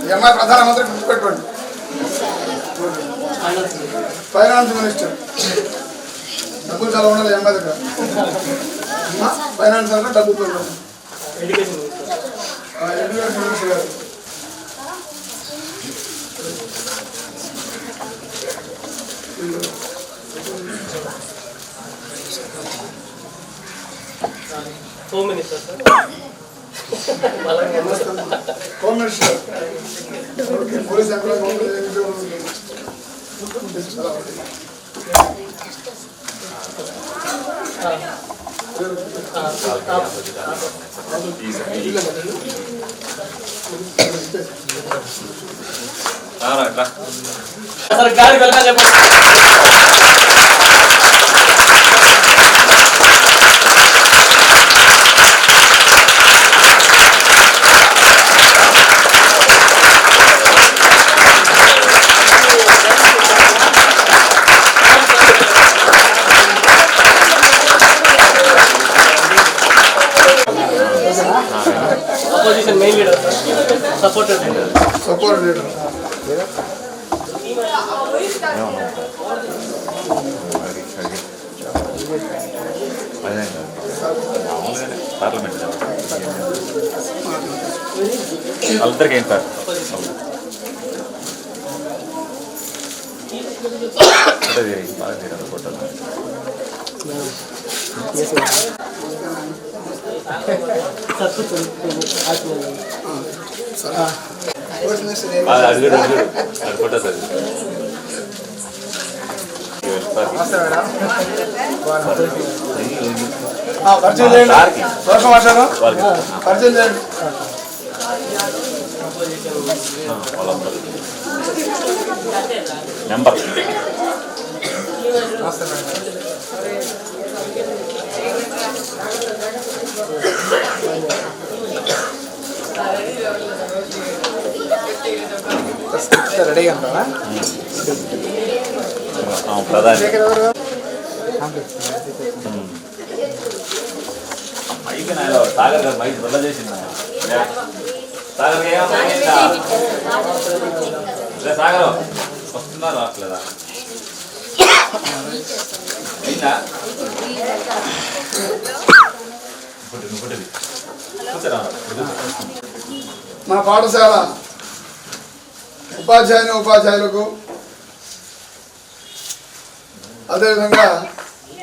ఈ అమ్మాయి ప్రధానమంత్రి గుర్తుపెట్టుకోండి, ఫైనాన్స్ మినిస్టర్. డబ్బులు చాలా ఉండాలి ఈ అమ్మాయి దగ్గర. ఫైనాన్స్ అంటే డబ్బులు ఉండాలి. ఎడ్యుకేషన్ మినిస్టర్ గారు. Home minister sir. Home minister. Police employee. Sir గాడి వెళ్తా చెప్పండి. Opposition main leader, supporter leader. Support leader. Parliament వాళ్ళిద్దరికి ఏంటి సార్? ఫోటో సార్ పరిచయం చేయండి. సోషల్ మాట్లాడు పరిచయం చేయండి. నెంబర్ రెడీగా ఉంటావా? ప్రధాని మైక్ సాగర్ గారు మైక్ వల్ల చేసింది. సాగర్ సాగర్ వస్తున్నారు అట్లేదా? అయిందా? మన పాఠశాల ఉపాధ్యాయులకు అదేవిధంగా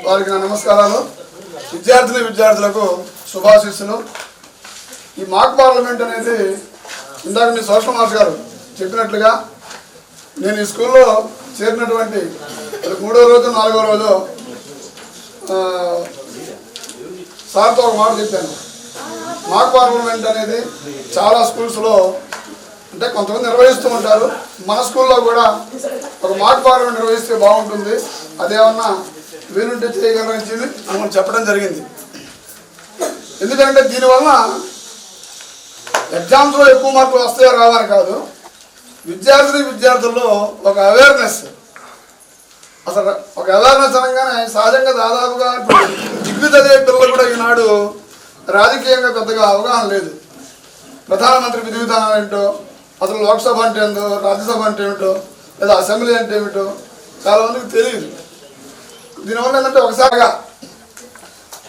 వారికి నా నమస్కారాలు. విద్యార్థులకు శుభాశీస్సులు. ఈ మాక్ పార్లమెంట్ అనేది ఇందాక మీ సోషల్ మాస్టర్ గారు చెప్పినట్లుగా నేను ఈ స్కూల్లో చేరినటువంటి 3వ రోజు 4వ రోజు సార్తో ఒక మాట చెప్పాను. మాక్ పార్లమెంట్ అనేది చాలా స్కూల్స్లో అంటే కొంతమంది నిర్వహిస్తూ ఉంటారు. మన స్కూల్లో కూడా ఒక మాక్ పార్లమెంట్ నిర్వహిస్తే బాగుంటుంది, అదేమన్నా వీలుంటే చేయగలరని మనం చెప్పడం జరిగింది. ఎందుకంటే దీనివల్ల ఎగ్జామ్స్లో ఎక్కువ మార్కులు వస్తాయో రావని కాదు, విద్యార్థుల్లో ఒక అవేర్నెస్, అసలు ఒక అవేర్నెస్ అనగానే సహజంగా దాదాపుగా డిగ్రీ చదివే పిల్లలు కూడా ఈనాడు రాజకీయంగా పెద్దగా అవగాహన లేదు. ప్రధానమంత్రి విధి విధానాలు ఏంటో, అసలు లోక్సభ అంటే ఏంటో, రాజ్యసభ అంటే ఏమిటో, లేదా అసెంబ్లీ అంటే ఏమిటో చాలామందికి తెలియదు. దీనివల్ల ఏంటంటే ఒకసారిగా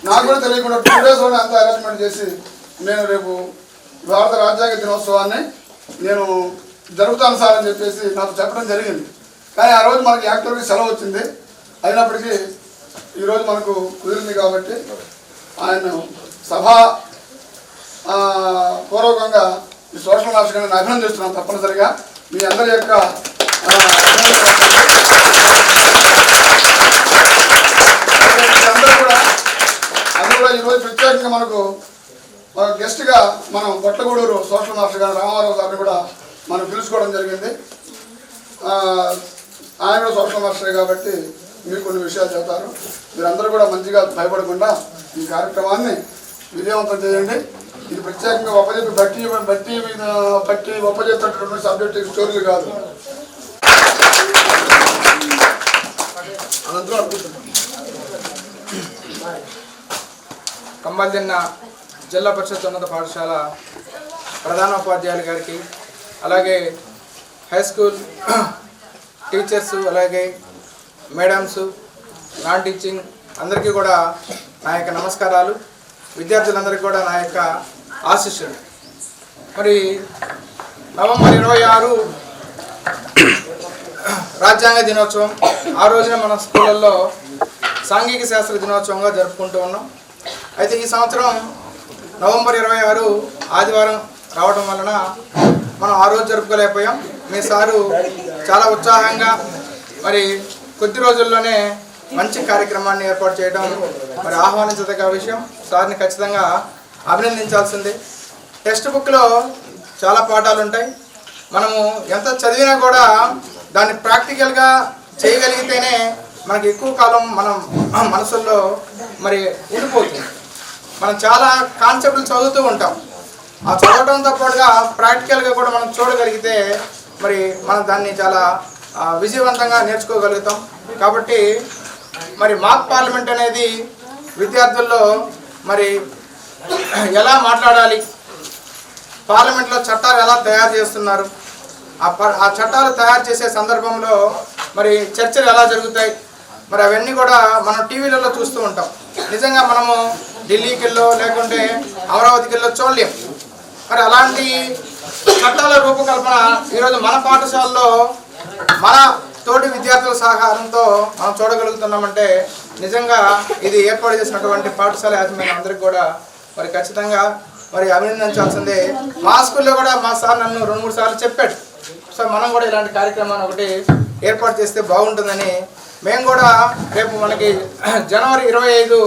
నాకు కూడా తెలియకుండా 2 days అంతా అరేంజ్మెంట్ చేసి నేను రేపు భారత రాజ్యాంగ దినోత్సవాన్ని నేను జరుగుతాను సార్ అని చెప్పేసి నాకు చెప్పడం జరిగింది. కానీ ఆ రోజు మనకి యాక్టివ్గా సెలవు వచ్చింది. అయినప్పటికీ ఈరోజు మనకు కుదిరింది కాబట్టి ఆయన సభా పూర్వకంగా ఈ సోషల్ మాస్టర్ గారిని అభినందిస్తున్నాను. తప్పనిసరిగా మీ అందరి యొక్క అందరూ కూడా ఈరోజు ప్రత్యేకంగా మనకు గెస్ట్గా మనం బొట్లగూడూరు సోషల్ మాస్టర్ గారు రామారావు గారిని కూడా మనం పిలుచుకోవడం జరిగింది. ఆయన కూడా సోషల్ మాస్టరే కాబట్టి మీకు కొన్ని విషయాలు చెబుతారు. మీరందరూ కూడా మంచిగా భయపడకుండా ఈ కార్యక్రమాన్ని విజయవంతం చేయండి. ఇది ప్రత్యేకంగా బట్టి ఒప్పజెప్పినటువంటి సబ్జెక్ట్ స్టోరీలు కాదు. అనంతరం అనుకుంటున్నాను కంబల్దిన్న జిల్లా పరిషత్ ఉన్నత పాఠశాల ప్రధానోపాధ్యాయులు గారికి, అలాగే హై స్కూల్ టీచర్స్, అలాగే మేడమ్స్, నాన్ టీచింగ్ అందరికీ కూడా నా యొక్క నమస్కారాలు. విద్యార్థులందరికీ కూడా నా యొక్క ఆశీస్సులు. మరి నవంబర్ 26 రాజ్యాంగ దినోత్సవం. ఆ రోజున మన స్కూళ్ళల్లో సాంఘిక శాస్త్ర దినోత్సవంగా జరుపుకుంటూ ఉన్నాం. అయితే ఈ సంవత్సరం నవంబర్ 26 ఆదివారం రావడం వలన మనం ఆ రోజు జరుపుకోలేకపోయాం. మీ సారు చాలా ఉత్సాహంగా మరి కొద్ది రోజుల్లోనే మంచి కార్యక్రమాన్ని ఏర్పాటు చేయడం మరి ఆహ్వానించదగ్గ విషయం. సార్ని ఖచ్చితంగా అభినందించాల్సిందే. టెక్స్ట్ బుక్లో చాలా పాఠాలు ఉంటాయి. మనము ఎంత చదివినా కూడా దాన్ని ప్రాక్టికల్గా చేయగలిగితేనే మనకి ఎక్కువ కాలం మనం మనసుల్లో మరి ఉండిపోతుంది. మనం చాలా కాన్సెప్ట్లు చదువుతూ ఉంటాం. ఆ చదవడంతో పాటుగా ప్రాక్టికల్గా కూడా మనం చూడగలిగితే మరి మనం దాన్ని చాలా విజయవంతంగా నేర్చుకోగలుగుతాం. కాబట్టి మరి మాక్ పార్లమెంట్ అనేది విద్యార్థుల్లో మరి ఎలా మాట్లాడాలి, పార్లమెంట్లో చట్టాలు ఎలా తయారు చేస్తున్నారు, ఆ చట్టాలు తయారు చేసే సందర్భంలో మరి చర్చలు ఎలా జరుగుతాయి, మరి అవన్నీ కూడా మనం టీవీలలో చూస్తూ ఉంటాం. నిజంగా మనము ఢిల్లీకి వెళ్ళో లేకుంటే అమరావతికి వెళ్ళో చూడలేం. మరి అలాంటి చట్టాల రూపకల్పన ఈరోజు మన పాఠశాలలో మన తోటి విద్యార్థుల సహకారంతో మనం చూడగలుగుతున్నామంటే నిజంగా ఇది ఏర్పాటు చేసినటువంటి పాఠశాల యాజమాన్యం అందరికీ కూడా మరి ఖచ్చితంగా మరి అభినందించాల్సిందే. మా స్కూల్లో కూడా మా సార్ నన్ను 2-3 సార్లు చెప్పాడు, సో మనం కూడా ఇలాంటి కార్యక్రమాన్ని ఒకటి ఏర్పాటు చేస్తే బాగుంటుందని. మేము కూడా రేపు మనకి జనవరి 25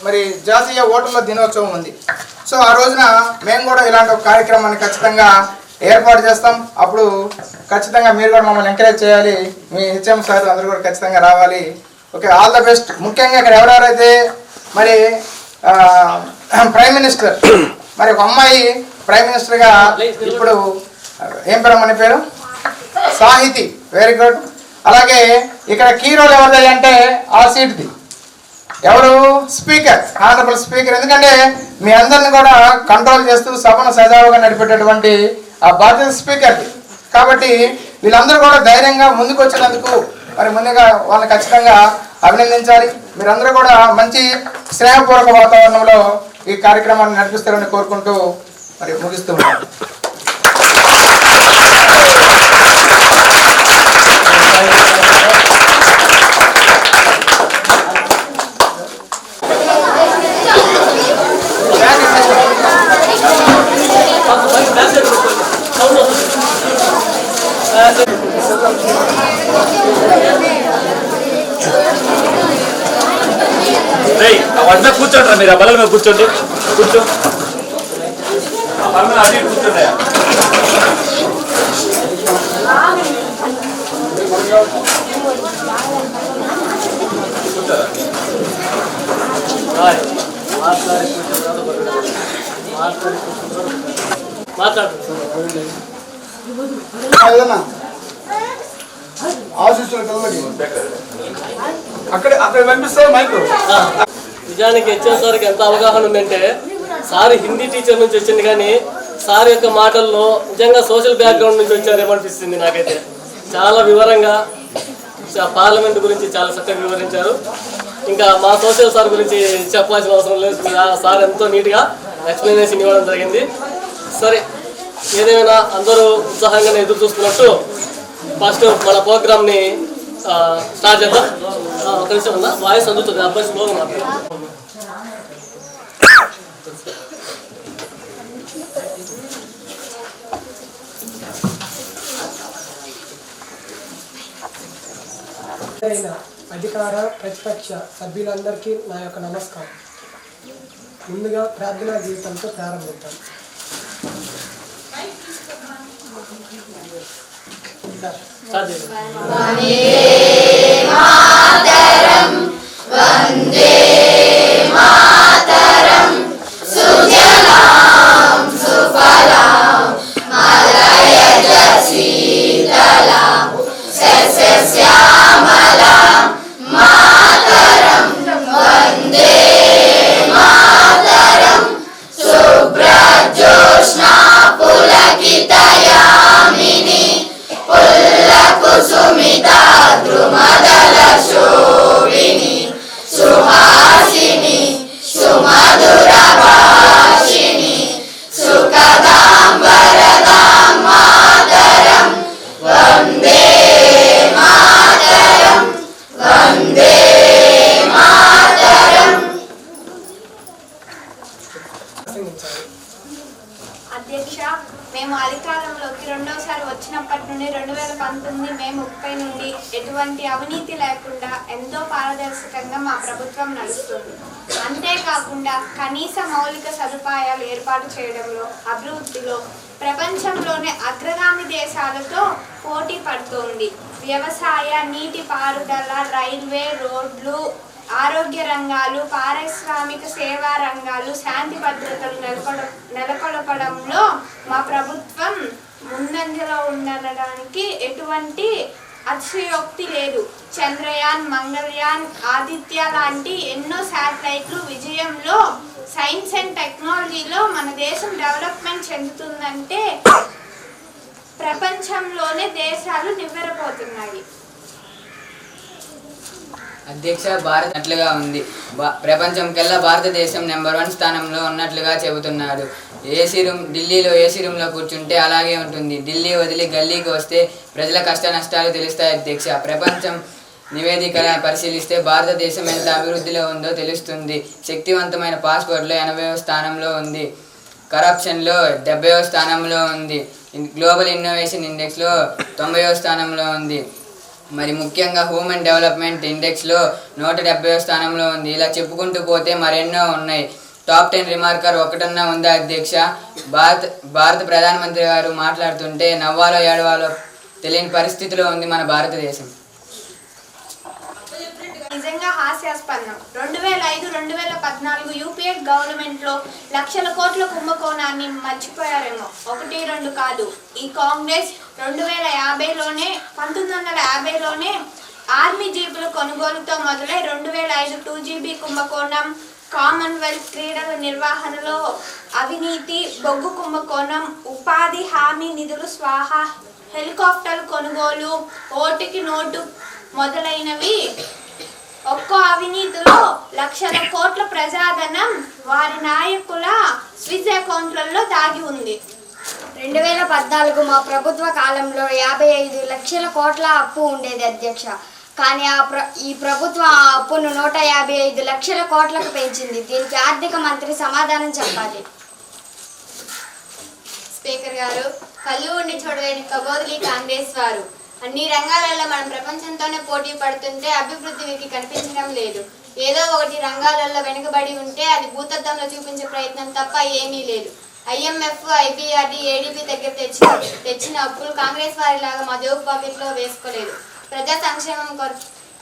మరి జాతీయ ఓటర్ల దినోత్సవం ఉంది. సో ఆ రోజున మేము కూడా ఇలాంటి ఒక కార్యక్రమాన్ని ఖచ్చితంగా ఏర్పాటు చేస్తాం. అప్పుడు ఖచ్చితంగా మీరు కూడా మమ్మల్ని ఎంకరేజ్ చేయాలి. మీ హెచ్ఎం సార్ అందరూ కూడా ఖచ్చితంగా రావాలి. Okay, all the best. ముఖ్యంగా ఇక్కడ ఎవరెవరైతే మరి ప్రైమ్ మినిస్టర్, మరి ఒక అమ్మాయి ప్రైమ్ మినిస్టర్గా ఇప్పుడు ఏం పేరు మన పేరు సాహితి, వెరీ గుడ్. అలాగే ఇక్కడ కీ రోల్ ఎవరిది అంటే ఆ సీట్ది ఎవరు, స్పీకర్, ఆనరబుల్ స్పీకర్. ఎందుకంటే మీ అందరిని కూడా కంట్రోల్ చేస్తూ సభను సజావుగా నడిపేటటువంటి ఆ బాధ్యత స్పీకర్ది. కాబట్టి వీళ్ళందరూ కూడా ధైర్యంగా ముందుకు వచ్చినందుకు మరి ముందుగా వాళ్ళని ఖచ్చితంగా అభినందించాలి. మీరందరూ కూడా మంచి స్నేహపూర్వక వాతావరణంలో ఈ కార్యక్రమాన్ని నడిపిస్తారని కోరుకుంటూ మరి ముగిస్తూ ఉన్నాను. అవన్నీ కూర్చోండి, మీరు ఆ బల్ల మీద కూర్చోండి, కూర్చో అటు కూర్చోండి. ఏదన్నా ఆశిస్తున్న పిల్లలకి అక్కడ పంపిస్తారు మైకు. నిజానికి హెచ్ఎం సార్కి ఎంత అవగాహన ఉందంటే, సార్ హిందీ టీచర్ నుంచి వచ్చింది కానీ సార్ యొక్క మాటల్లో నిజంగా సోషల్ బ్యాక్గ్రౌండ్ నుంచి వచ్చారేమనిపిస్తుంది నాకైతే. చాలా వివరంగా పార్లమెంట్ గురించి చాలా చక్కగా వివరించారు. ఇంకా మా సోషల్ సార్ గురించి చెప్పాల్సిన అవసరం లేదు. సార్ ఎంతో నీట్గా ఎక్స్ప్లెనేషన్ ఇవ్వడం జరిగింది. సరే, ఏదేమైనా అందరూ ఉత్సాహంగానే ఎదురు చూస్తున్నట్టు ఫస్ట్ మన ప్రోగ్రామ్ని స్టార్ట్ చేద్దాం. ఒక నిమిషం ఉందా, వాయిస్ అందుతుంది, అబ్బాయి స్లోగా మాట్లాడు. అధికార ప్రతిపక్ష సభ్యులందరికీ నా యొక్క నమస్కారం. ముందుగా ప్రార్థనా జీవితంతో ప్రారంభిద్దాం. వందే మాతరం సుజలాం సుఫలాం మలయజ శీతలాం సస్యశ్యామలాం మాతరం వందే ప్రారంభించారు. అధ్యక్ష, మేము అధికారంలోకి రెండోసారి వచ్చినప్పటి నుండి 2019 మే 30 నుండి ఎటువంటి అవినీతి లేకుండా ఎంతో పారదర్శకంగా మా ప్రభుత్వం నడుస్తుంది. అంతేకాకుండా కనీస మౌలిక సదుపాయాలు ఏర్పాటు చేయడంలో, అభివృద్ధిలో ప్రపంచంలోనే అగ్రగామి దేశాలతో పోటీ పడుతోంది. వ్యవసాయ, నీటిపారుదల, రైల్వే, రోడ్లు, ఆరోగ్య రంగాలు, పారిశ్రామిక సేవా రంగాలు, శాంతి భద్రతలు నెలకొల్పడంలో మా ప్రభుత్వం ముందంజలో ఉండడానికి ఎటువంటి అతిశయోక్తి లేదు. చంద్రయాన్, మంగళయాన్, ఆదిత్య లాంటి ఎన్నో శాటిలైట్లు విజయంలో సైన్స్ అండ్ టెక్నాలజీలో మన దేశం డెవలప్మెంట్ చెందుతుందంటే ప్రపంచంలోనే దేశాలు నివ్వెరపోతున్నాయి. అధ్యక్ష, భారత్ అట్లుగా ఉంది. ప్రపంచంకెల్లా భారతదేశం నెంబర్ 1 స్థానంలో ఉన్నట్లుగా చెబుతున్నారు. ఢిల్లీలో ఏసీ రూమ్లో కూర్చుంటే అలాగే ఉంటుంది. ఢిల్లీ వదిలి గల్లీకి వస్తే ప్రజల కష్ట నష్టాలు తెలుస్తాయి. అధ్యక్ష, ప్రపంచం నివేదికలను పరిశీలిస్తే భారతదేశం ఎంత అభివృద్ధిలో ఉందో తెలుస్తుంది. శక్తివంతమైన పాస్పోర్ట్లో 80వ స్థానంలో ఉంది. కరప్షన్లో 70వ స్థానంలో ఉంది. గ్లోబల్ ఇన్నోవేషన్ ఇండెక్స్లో 90వ స్థానంలో ఉంది. మరి ముఖ్యంగా హ్యూమన్ డెవలప్మెంట్ ఇండెక్స్లో 170వ స్థానంలో ఉంది. ఇలా చెప్పుకుంటూ పోతే మరెన్నో ఉన్నాయి. టాప్ 10 రిమార్కర్ ఒకటన్నా ఉందా అధ్యక్ష? భారత ప్రధానమంత్రి గారు మాట్లాడుతుంటే నవ్వాలో ఏడవాలో తెలియని పరిస్థితిలో ఉంది మన భారతదేశం. నిజంగా హాస్యాస్పదం. 2005-2014 యూపీఏ గవర్నమెంట్లో లక్షల కోట్ల కుంభకోణాన్ని మర్చిపోయారేమో. 1-2 కాదు. ఈ కాంగ్రెస్ 1950లోనే ఆర్మీ జీపుల కొనుగోలుతో మొదలై 2005 2GB కుంభకోణం, కామన్వెల్త్ క్రీడల నిర్వహణలో అవినీతి, బొగ్గు కుంభకోణం, ఉపాధి హామీ నిధులు స్వాహా, హెలికాప్టర్ల కొనుగోలు, ఓటుకి నోటు మొదలైనవి. ఒక్కో అవినీతిలో లక్షల కోట్ల ప్రజాధనం వారి నాయకుల స్విస్ అకౌంట్లలో దాగి ఉంది. 2014 మా ప్రభుత్వ కాలంలో 55 లక్షల కోట్ల అప్పు ఉండేది అధ్యక్ష. కానీ ఈ ప్రభుత్వం ఆ అప్పును 155 లక్షల కోట్లకు పెంచింది. దీనికి ఆర్థిక మంత్రి సమాధానం చెప్పాలి. స్పీకర్ గారు, కళ్ళు ఉండి చూడలేని కబోదులి కాంగ్రెస్ వారు. అన్ని రంగాలలో మనం ప్రపంచంతోనే పోటీ పడుతుంటే అభివృద్ధి వీరికి కనిపించడం లేదు. ఏదో ఒకటి రంగాలలో వెనుకబడి ఉంటే అది భూతద్దంలో చూపించే ప్రయత్నం తప్ప ఏమీ లేదు. IMF, IBRD, ADB దగ్గర తెచ్చిన అప్పులు కాంగ్రెస్ వారిలాగా మా జోబు పాకెట్లో వేసుకోలేదు. ప్రజా సంక్షేమం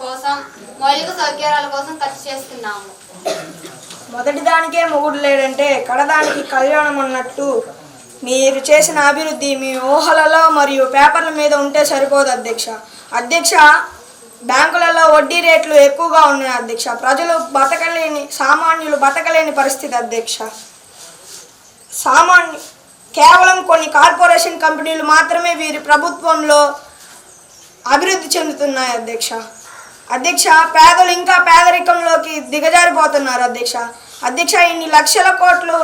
కోసం, మౌలిక సౌకర్యాల కోసం ఖర్చు చేస్తున్నాము. మొదటి దానికే మొగుడు లేడంటే కడదానికి కళ్యాణం అన్నట్టు మీరు చేసిన అభివృద్ధి మీ ఊహలలో మరియు పేపర్ల మీద ఉంటే సరిపోదు అధ్యక్ష. బ్యాంకులలో వడ్డీ రేట్లు ఎక్కువగా ఉన్నాయి అధ్యక్ష. సామాన్యులు బతకలేని పరిస్థితి అధ్యక్ష. కేవలం కొన్ని కార్పొరేషన్ కంపెనీలు మాత్రమే వీరి ప్రభుత్వంలో అభివృద్ధి చెందుతున్నాయి అధ్యక్ష. పేదలు ఇంకా పేదరికంలోకి దిగజారిపోతున్నారు అధ్యక్ష. ఇన్ని లక్షల కోట్లు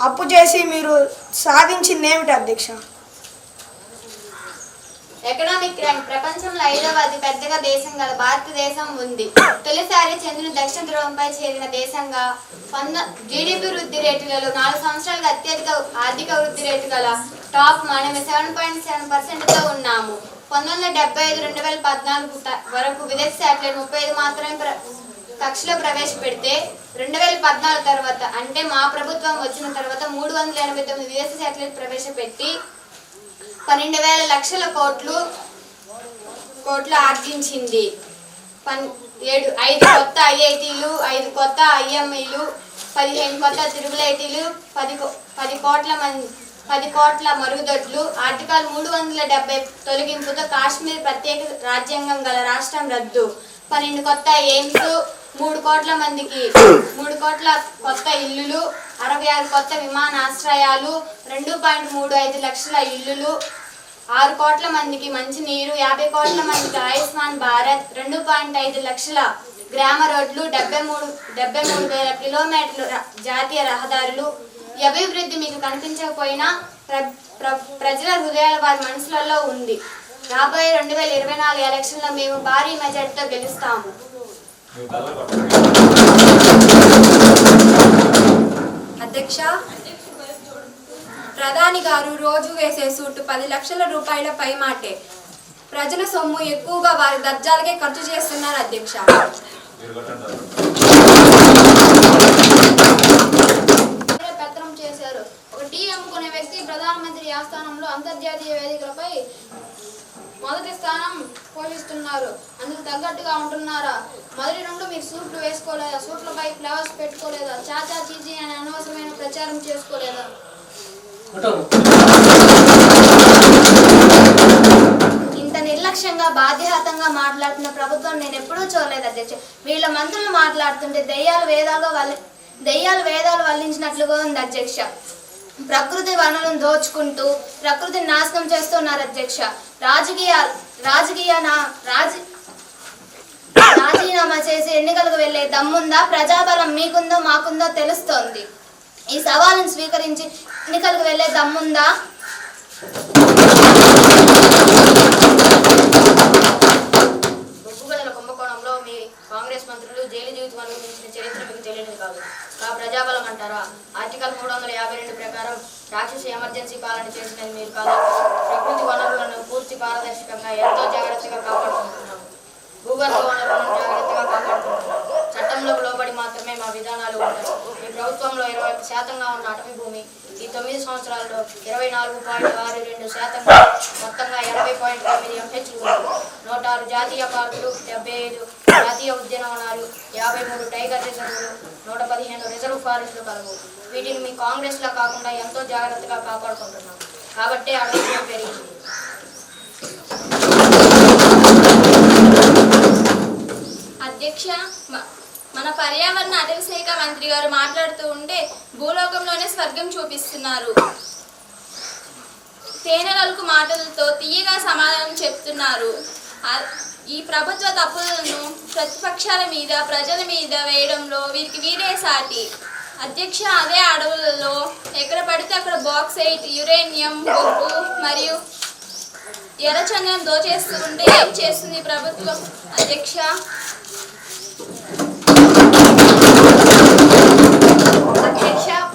అప్పు చేసి మీరు సాధించింది ఏమిటి అధ్యక్ష? ఎకనామిక్ ర్యాంక్ ప్రపంచంలో 5వ అతి పెద్దగా దేశం గల భారతదేశం ఉంది. తొలిసారి చంద్రుని దక్షిణ ధ్రువంపై చేరిన దేశంగా GDP వృద్ధి రేటులలో 4 సంవత్సరాలుగా అత్యధిక ఆర్థిక వృద్ధి రేటు గల టాప్ మనం 7.7%తో ఉన్నాము. 1975-2014 వరకు విదేశీ శాటిలైట్ 35 మాత్రమే కక్షలో ప్రవేశపెడితే 2014 తర్వాత అంటే మా ప్రభుత్వం వచ్చిన తర్వాత 389 విదేశీ శాటిలైట్ ప్రవేశపెట్టి 12,000 లక్షల కోట్లు ఆర్జించింది. 5 కొత్త IITలు, 5 కొత్త IMIలు, 15 కొత్త తిరుగుల ఐటీలు, 10 కోట్ల మరుగుదొడ్లు, ఆర్టికల్ 370 తొలగింపుతో కాశ్మీర్ ప్రత్యేక రాజ్యాంగం గల రాష్ట్రం రద్దు, 12 కొత్త ఎయిమ్స్, 3 కోట్ల మందికి 3 కోట్ల కొత్త ఇల్లులు, 66 కొత్త విమానాశ్రయాలు, 2.35 లక్షల ఇల్లులు, 6 కోట్ల మందికి మంచినీరు, 50 కోట్ల మందికి ఆయుష్మాన్ భారత్, 2.5 లక్షల గ్రామ రోడ్లు, 73,000 కిలోమీటర్లు జాతీయ రహదారులు. ఈ అభివృద్ధి మీకు కనిపించకపోయినా ప్రజల హృదయాల వారి మనసులలో ఉంది. రాబోయే 2024 ఎలక్షన్లో మేము భారీ మెజార్టీతో గెలుస్తాము. అధ్యక్ష, ప్రధాని గారు రోజు వేసే సూటు 10 లక్షల రూపాయల పై మాటే. ప్రజల సొమ్ము ఎక్కువగా వారి దర్జాలకే ఖర్చు చేస్తున్నారు అధ్యక్ష. పెత్తనం చేశారు. ఒక టీ అమ్ముకునే వ్యక్తి ప్రధానమంత్రి ఆస్థానంలో అంతర్జాతీయ వేదికలపై మొదటి స్థానం పోషిస్తున్నారు. అందుకు తగ్గట్టుగా ఉంటున్నారా? మొదటి నుండి మీరు సూట్లు వేసుకోలేదా? సూట్లపై ఫ్లవర్స్ పెట్టుకోలేదా? చాచా చీచీ అని అనవసరమైన ప్రచారం చేసుకోలేదా? ఇంత నిర్లక్ష్యంగా బాధ్యతంగా మాట్లాడుతున్న ప్రభుత్వం నేను ఎప్పుడూ చూడలేదు అధ్యక్ష. వీళ్ళ మంత్రులు మాట్లాడుతుంటే దెయ్యాలు వేదాలు వల్లించినట్లుగా ఉంది అధ్యక్ష. ప్రకృతి వనరులను దోచుకుంటూ ప్రకృతిని నాశనం చేస్తున్నారు అధ్యక్ష. రాజీనామా చేసి ఎన్నికలకు వెళ్లే దమ్ముందా? ప్రజాబలం మీకుందో మాకుందో తెలుస్తోంది. ఈ సవాలును స్వీకరించి ఎన్నికలకు వెళ్లే దమ్ముందా? బొగ్గుగనుల కుంభకోణంలో మీ కాంగ్రెస్ మంత్రులు జైలు జీవితం అనుభవించిన చరిత్ర మీకు తెలియదు కాదు. ప్రజాబలం అంటారా? ఆర్టికల్ 352 ప్రకారం రాక్షస ఎమర్జెన్సీ పాలన చేసినది మీరు కాదు. ప్రకృతి వనరులను పూర్తి పారదర్శకంగా ఎంతో జాగ్రత్తగా కాపాడుకుంటున్నాము. భూగర్భ వనరులను జాగ్రత్తగా కాపాడుకుంటున్నాము. చట్టంలో లోబడి మాత్రమే మా విధానాలు ఉంటాయి. మీ ప్రభుత్వంలో 21% ఉన్న అటవీ భూమి ఈ 9 సంవత్సరాల్లో 24.62%, మొత్తంగా 80.9 MHలు ఉంది. 106 జాతీయ పార్కులు, 75 జాతీయ ఉద్యానవనాలు, 53 టైగర్ రిజర్వులు, 115 రిజర్వ్ ఫారెస్టులు కలవు. వీటిని మీ కాంగ్రెస్లో కాకుండా ఎంతో జాగ్రత్తగా కాపాడుకుంటున్నాం కాబట్టి అడవులు పెరిగింది. అధ్యక్ష, మన పర్యావరణ అటవీ శాఖ మంత్రి గారు మాట్లాడుతూ ఉంటే భూలోకంలోనే స్వర్గం చూపిస్తున్నారు. తేనెలకు మాటలతో తీయగా సమాధానం చెప్తున్నారు. ఈ ప్రభుత్వ తప్పులను ప్రతిపక్షాల మీద ప్రజల మీద వేయడంలో వీరే సాటి. అధ్యక్ష, అదే అడవులలో ఎక్కడ పడితే అక్కడ బాక్సైట్, యురేనియం, బొగ్గు మరియు ఎర్రచందనం దోచేస్తూ ఉంటే ఏం చేస్తుంది ప్రభుత్వం? అధ్యక్ష,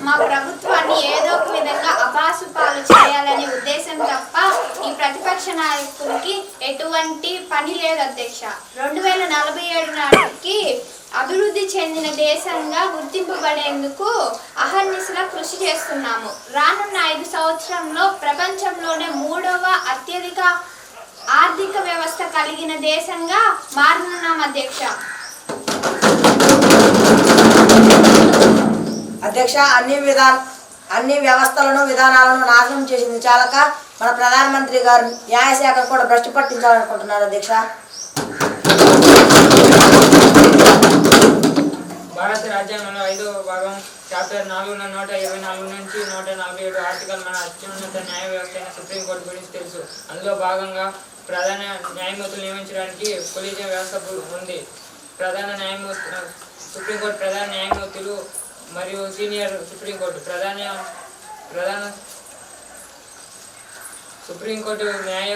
మా ప్రభుత్వాన్ని ఏదో ఒక విధంగా అబాసుపాలు చేయాలనే ఉద్దేశం తప్ప ఈ ప్రతిపక్ష నాయకులకి ఎటువంటి పని లేదు అధ్యక్ష. 2047 నాటికి అభివృద్ధి చెందిన దేశంగా గుర్తింపబడేందుకు అహర్నిశలా కృషి చేస్తున్నాము. రానున్న 5 సంవత్సరంలో ప్రపంచంలోనే 3వ అత్యధిక ఆర్థిక వ్యవస్థ కలిగిన దేశంగా మారనున్నాం అధ్యక్ష. అధ్యక్ష, అన్ని వ్యవస్థలను విధానాలను నాశనం చేసింది చాలక మన ప్రధానమంత్రి గారు న్యాయశాఖ కూడా భ్రష్టు పట్టించాలనుకుంటున్నారు అధ్యక్ష. భారత రాజ్యాంగంలో 5వ భాగం చాప్టర్ 4 నుంచి 147 ఆర్టికల్ మన అత్యున్నత న్యాయ వ్యవస్థ అయిన సుప్రీంకోర్టు గురించి తెలుసు. అందులో భాగంగా ప్రధాన న్యాయమూర్తులు నియమించడానికి కొలీజియం వ్యవస్థ ఉంది. సుప్రీంకోర్టు ప్రధాన న్యాయమూర్తులు మరియు సీనియర్ సుప్రీంకోర్టు సుప్రీంకోర్టు న్యాయ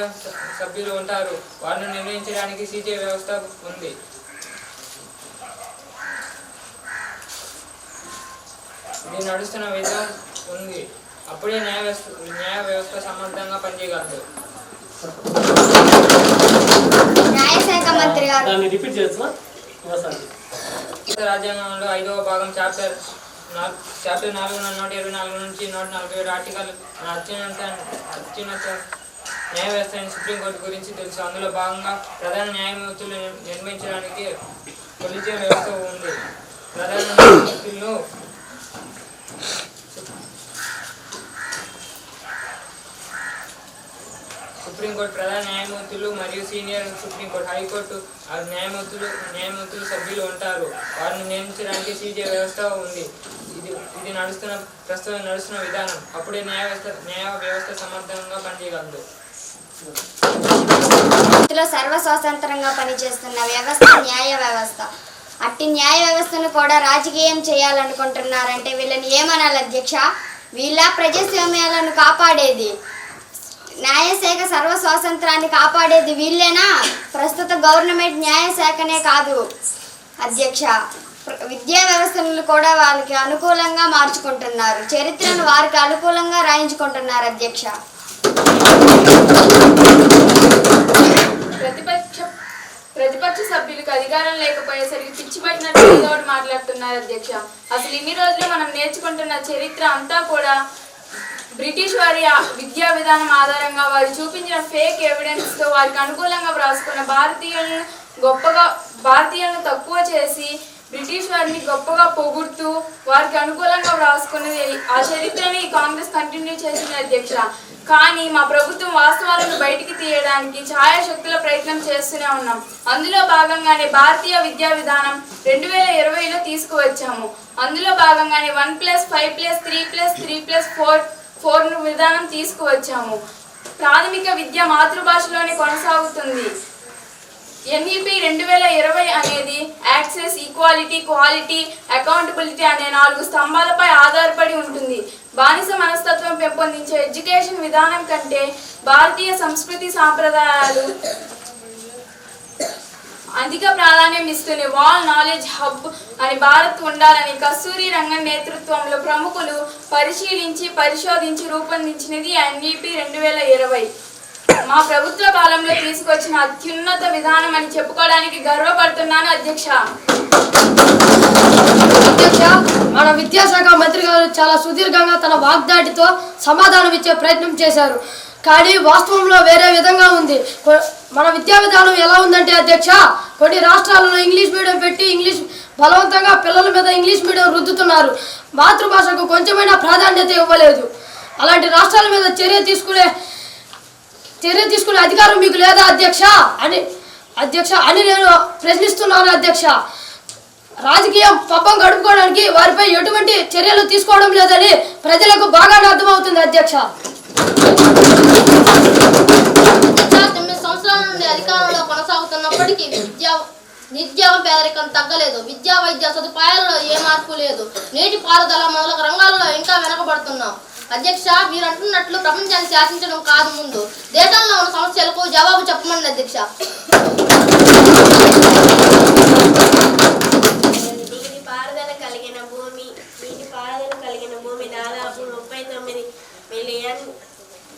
సభ్యులు ఉంటారు. వారిని నిర్ణయించడానికి సీజే వ్యవస్థ ఉంది. ఇది నడుస్తున్న విధానం ఉంది. అప్పుడే న్యాయ వ్యవస్థ సమర్థంగా పనిచేయగలదు. న్యాయశాఖ మంత్రి గారు రాజ్యాంగంలో 5వ భాగం చాప్టర్ 4 124 నుంచి 147 ఆర్టికల్ అత్యున్నత న్యాయ వ్యవస్థ అయిన సుప్రీంకోర్టు గురించి తెలుసు. అందులో భాగంగా ప్రధాన న్యాయమూర్తులు నిర్మించడానికి కొలీజియం వ్యవస్థ ఉంది. ప్రధాన న్యాయమూర్తులను సుప్రీంకోర్టు ప్రధాన న్యాయమూర్తులు మరియు సీనియర్ సుప్రీంకోర్టు హైకోర్టు న్యాయమూర్తులు సభ్యులు ఉంటారు. వారిని నియమించడానికి సీజే వ్యవస్థ ఉంది. ఇది ప్రస్తుతం నడుస్తున్న విధానం. అప్పుడే న్యాయ వ్యవస్థ సమర్థంగా పనిచేయగలదు. సర్వస్వతంత్రంగా పనిచేస్తున్న వ్యవస్థ న్యాయ వ్యవస్థ. అట్టి న్యాయ వ్యవస్థను కూడా రాజకీయం చేయాలనుకుంటున్నారంటే వీళ్ళని ఏమనాలి అధ్యక్ష? వీళ్ళ ప్రజాస్వామ్యాలను కాపాడేది, న్యాయశాఖ సర్వస్వాతంత్రాన్ని కాపాడేది వీళ్ళేనా? ప్రస్తుత గవర్నమెంట్ న్యాయశాఖనే కాదు అధ్యక్ష, విద్యా వ్యవస్థలను కూడా వాళ్ళకి అనుకూలంగా మార్చుకుంటున్నారు. చరిత్రను వారికి అనుకూలంగా రాయించుకుంటున్నారు అధ్యక్ష. ప్రతిపక్ష సభ్యులకు అధికారం లేకపోయేసరికి పిచ్చి పట్టినట్టు ఏదో ఒకటి మాట్లాడుతున్నారు అధ్యక్ష. అసలు ఇన్ని రోజులు మనం నేర్చుకుంటున్న చరిత్ర అంతా కూడా బ్రిటిష్ వారి విద్యా విధానం ఆధారంగా వారు చూపించిన ఫేక్ ఎవిడెన్స్ తో వారికి అనుకూలంగా వ్రాసుకున్న భారతీయులను తక్కువ చేసి బ్రిటిష్ వారిని గొప్పగా పొగుడుతూ వారికి అనుకూలంగా వ్రాసుకున్నది ఆ చరిత్రని ఈ కాంగ్రెస్ కంటిన్యూ చేసింది అధ్యక్ష. కానీ మా ప్రభుత్వం వాస్తవాలను బయటికి తీయడానికి ఛాయాశక్తుల ప్రయత్నం చేస్తూనే ఉన్నాం. అందులో భాగంగానే భారతీయ విద్యా విధానం 2020లో తీసుకువచ్చాము. అందులో భాగంగానే 1+5+3+3+4 విధానం తీసుకువచ్చాము. ప్రాథమిక విద్య మాతృభాషలోనే కొనసాగుతుంది. NEP 2020 అనేది యాక్సెస్, ఈక్వాలిటీ, క్వాలిటీ, అకౌంటబిలిటీ అనే 4 స్తంభాలపై ఆధారపడి ఉంటుంది. బానిస మనస్తత్వం పెంపొందించే ఎడ్యుకేషన్ విధానం కంటే భారతీయ సంస్కృతి సాంప్రదాయాలు అధిక ప్రాధాన్యం ఇస్తూనే వాల్ నాలెడ్జ్ హబ్ అని భారత్ ఉండాలని కస్తూరి రంగన్ నేతృత్వంలో ప్రముఖులు పరిశోధించి రూపొందించినది NEP 2020. మా ప్రభుత్వ కాలంలో తీసుకొచ్చిన అత్యున్నత విధానం అని చెప్పుకోవడానికి గర్వపడుతున్నాను అధ్యక్ష. మన విద్యాశాఖ మంత్రి గారు చాలా సుదీర్ఘంగా తన వాగ్దాటితో సమాధానం ఇచ్చే ప్రయత్నం చేశారు. కానీ వాస్తవంలో వేరే విధంగా ఉంది. మన విద్యా విధానం ఎలా ఉందంటే అధ్యక్ష, కొన్ని రాష్ట్రాలలో ఇంగ్లీష్ మీడియం పెట్టి బలవంతంగా పిల్లల మీద ఇంగ్లీష్ మీడియం రుద్దుతున్నారు. మాతృభాషకు కొంచెమైనా ప్రాధాన్యత ఇవ్వలేదు. అలాంటి రాష్ట్రాల మీద చర్య తీసుకునే అధికారం మీకు లేదా అధ్యక్ష అని నేను ప్రశ్నిస్తున్నాను అధ్యక్ష. రాజకీయం పబ్బం గడుపుకోవడానికి వారిపై ఎటువంటి చర్యలు తీసుకోవడం లేదని ప్రజలకు బాగానే అర్థమవుతుంది అధ్యక్ష. 9 సంవత్సరాల నుండి అధికారంలో కొనసాగుతున్నప్పటికీ నిరుద్యోగం పేదరికం తగ్గలేదు. విద్యా వైద్య సదుపాయాలలో ఏ మార్పు లేదు. నీటి పారుదల మొదలగు రంగాలలో ఇంకా వెనకబడుతున్నాం. అధ్యక్ష, మీరు అంటున్నట్లు ప్రపంచాన్ని శాసించడం కాదు, ముందు దేశంలో ఉన్న సమస్యలకు జవాబు చెప్పమండి అధ్యక్ష. నీటి పారుదల కలిగిన భూమి దాదాపు 39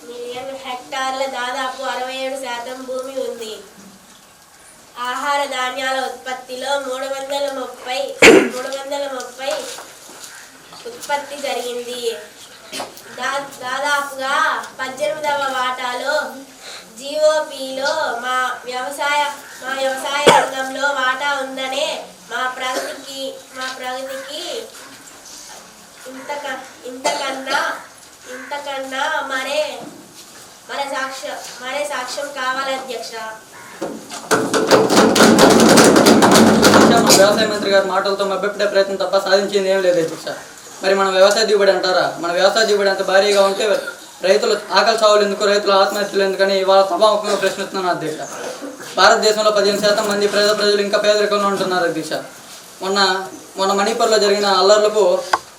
మిలియన్ హెక్టార్ల, దాదాపు 67% భూమి ఉంది. ఆహార ధాన్యాల ఉత్పత్తిలో 330 ఉత్పత్తి జరిగింది. దాదాపుగా 18వ వాటాలో GOPలో మా వ్యవసాయ రంగంలో వాటా ఉందనే మా ప్రగతికి ఇంతకన్నా మరే సాక్ష్యం కావాలి అధ్యక్ష. వ్యవసాయ మంత్రి గారి మాటలతో మభ్యపెట్టే ప్రయత్నం తప్ప సాధించింది ఏం లేదు అధ్యక్ష. మరి మన వ్యవసాయ దిగుబడి అంటారా? మన వ్యవసాయ దిగుబడి అంత భారీగా ఉంటే రైతులు ఆకలి చావులు ఎందుకు, రైతుల ఆత్మహత్యలు ఎందుకని ఇవాళ సభాముఖంగా ప్రశ్నిస్తున్నాను అధ్యక్ష. భారతదేశంలో 15% మంది ప్రజలు ఇంకా పేదరికంలో ఉంటున్నారు అధ్యక్ష. మొన్న మణిపూర్లో జరిగిన అల్లర్లకు